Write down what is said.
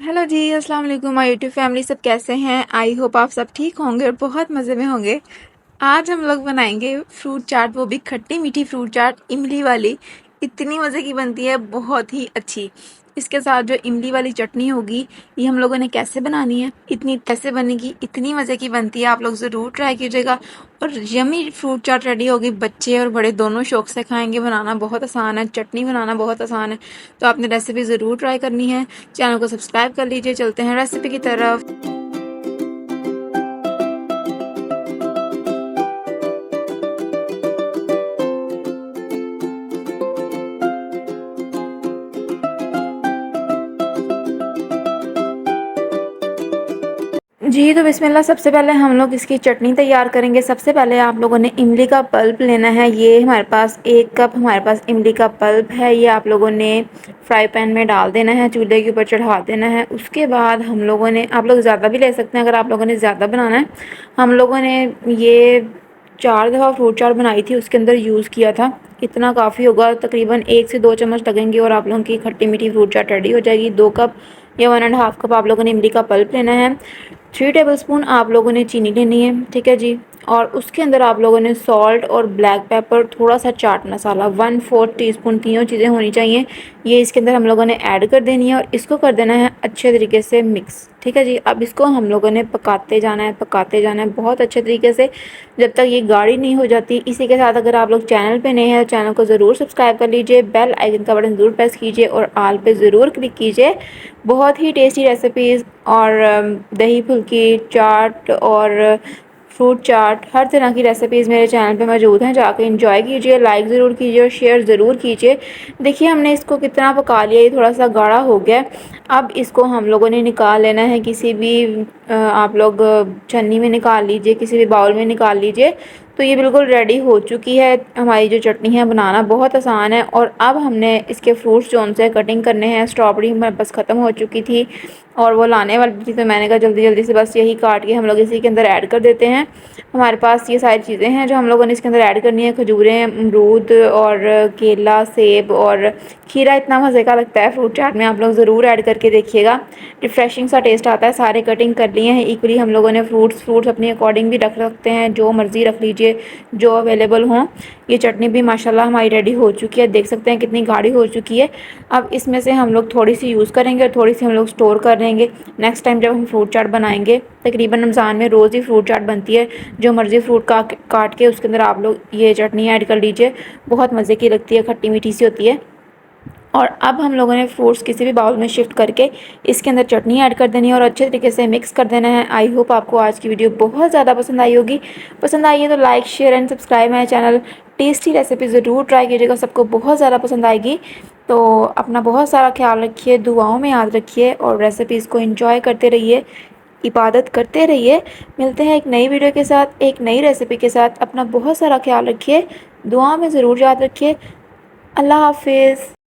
Hello जी, अस्सलाम वालेकुम my YouTube family. सब कैसे हैं? आई होप आप सब ठीक होंगे और बहुत मज़े में होंगे। आज हम लोग बनाएंगे फ्रूट चाट, वो भी खट्टी मीठी फ्रूट चाट, इमली वाली। इतनी मज़े की बनती है, बहुत ही अच्छी। इसके साथ जो इमली वाली चटनी होगी, ये हम लोगों ने कैसे बनानी है, इतनी कैसे बनेगी, इतनी मज़े की बनती है। आप लोग ज़रूर ट्राई कीजिएगा और यमी फ्रूट चाट रेडी होगी। बच्चे और बड़े दोनों शौक से खाएंगे। बनाना बहुत आसान है, चटनी बनाना बहुत आसान है, तो आपने रेसिपी ज़रूर ट्राई करनी है। चैनल को सब्सक्राइब कर लीजिए। चलते हैं रेसिपी की तरफ। जी, तो बिस्मिल्लाह। सबसे पहले हम लोग इसकी चटनी तैयार करेंगे। सबसे पहले आप लोगों ने इमली का पल्प लेना है। ये हमारे पास 1 कप हमारे पास इमली का पल्प है। ये आप लोगों ने फ्राई पैन में डाल देना है, चूल्हे के ऊपर चढ़ा देना है। उसके बाद हम लोगों ने, आप लोग ज़्यादा भी ले सकते हैं अगर आप लोगों ने ज़्यादा बनाना है। हम लोगों ने ये 4 दफ़ा फ्रूट चाट बनाई थी, उसके अंदर यूज़ किया था। इतना काफ़ी होगा, तकरीबन 1 से 2 चम्मच लगेंगे और आप लोगों की खट्टी मीठी फ्रूट चाट रेडी हो जाएगी। 2 कप या 1 एंड हाफ़ कप आप लोगों ने इमली का पल्प लेना है। 3 टेबलस्पून आप लोगों ने चीनी लेनी है, ठीक है जी। और उसके अंदर आप लोगों ने सॉल्ट और ब्लैक पेपर, थोड़ा सा चाट मसाला 1/4 टीस्पून, तीनों चीज़ें होनी चाहिए। ये इसके अंदर हम लोगों ने ऐड कर देनी है और इसको कर देना है अच्छे तरीके से मिक्स, ठीक है जी। अब इसको हम लोगों ने पकाते जाना है, पकाते जाना है बहुत अच्छे तरीके से, जब तक ये गाढ़ी नहीं हो जाती। इसी के साथ अगर आप लोग चैनल पे नए हैं तो चैनल को ज़रूर सब्सक्राइब कर लीजिए, बेल आइकन का बटन ज़रूर प्रेस कीजिए और ऑल पे ज़रूर क्लिक कीजिए। बहुत ही टेस्टी रेसिपीज़ और दही फुल्की चाट और फ्रूट चाट, हर तरह की रेसिपीज़ मेरे चैनल पे मौजूद हैं। जाके एंजॉय कीजिए, लाइक ज़रूर कीजिए और शेयर ज़रूर कीजिए। देखिए हमने इसको कितना पका लिया, ये थोड़ा सा गाढ़ा हो गया। अब इसको हम लोगों ने निकाल लेना है किसी भी आप लोग छन्नी में निकाल लीजिए, किसी भी बाउल में निकाल लीजिए। तो ये बिल्कुल रेडी हो चुकी है हमारी जो चटनी है। बनाना बहुत आसान है। और अब हमने इसके फ्रूट्स जो से कटिंग करने हैं। स्ट्रॉबेरी हमारे पास ख़त्म हो चुकी थी और वो लाने वाली थी, तो मैंने कहा जल्दी जल्दी से बस यही काट के हम लोग इसी के अंदर ऐड कर देते हैं। हमारे पास ये सारी चीज़ें हैं जो हम लोगों ने इसके अंदर ऐड करनी है। खजूरें, अमरूद और केला, सेब और खीरा। इतना मज़े का लगता है फ्रूट चाट में, आप लोग ज़रूर ऐड करके देखिएगा। रिफ़्रेशिंग सा टेस्ट आता है। सारे कटिंग कर लिए हैं इक्वली हम लोगों ने। फ्रूट्स अपनी अकॉर्डिंग भी रख सकते हैं, जो मर्ज़ी रख लीजिए, जो अवेलेबल हों। ये चटनी भी माशाल्लाह हमारी रेडी हो चुकी है, देख सकते हैं कितनी गाढ़ी हो चुकी है। अब इसमें से हम लोग थोड़ी सी यूज़ करेंगे और थोड़ी सी हम लोग स्टोर कर लेंगे नेक्स्ट टाइम जब हम फ्रूट चाट बनाएंगे। तकरीबन रमज़ान में रोज़ ही फ्रूट चाट बनती है। जो मर्ज़ी फ्रूट का काट के उसके अंदर आप लोग ये चटनी ऐड कर लीजिए, बहुत मज़े की लगती है, खट्टी मीठी सी होती है। और अब हम लोगों ने फ्रूट्स किसी भी बाउल में शिफ्ट करके इसके अंदर चटनी ऐड कर देनी है और अच्छे तरीके से मिक्स कर देना है। आई होप आपको आज की वीडियो बहुत ज़्यादा पसंद आई होगी। पसंद आई है तो like, share and subscribe my channel. Tasty recipe ज़रूर ट्राई कीजिएगा, सबको बहुत ज़्यादा पसंद आएगी। तो अपना बहुत सारा ख्याल रखिए, दुआओं में याद रखिए और रेसिपीज़ को इंजॉय करते रहिए, इबादत करते रहिए। मिलते हैं एक नई वीडियो के साथ, एक नई रेसिपी के साथ। अपना बहुत सारा ख्याल रखिए, दुआ में ज़रूर याद रखिए। अल्लाह हाफिज़।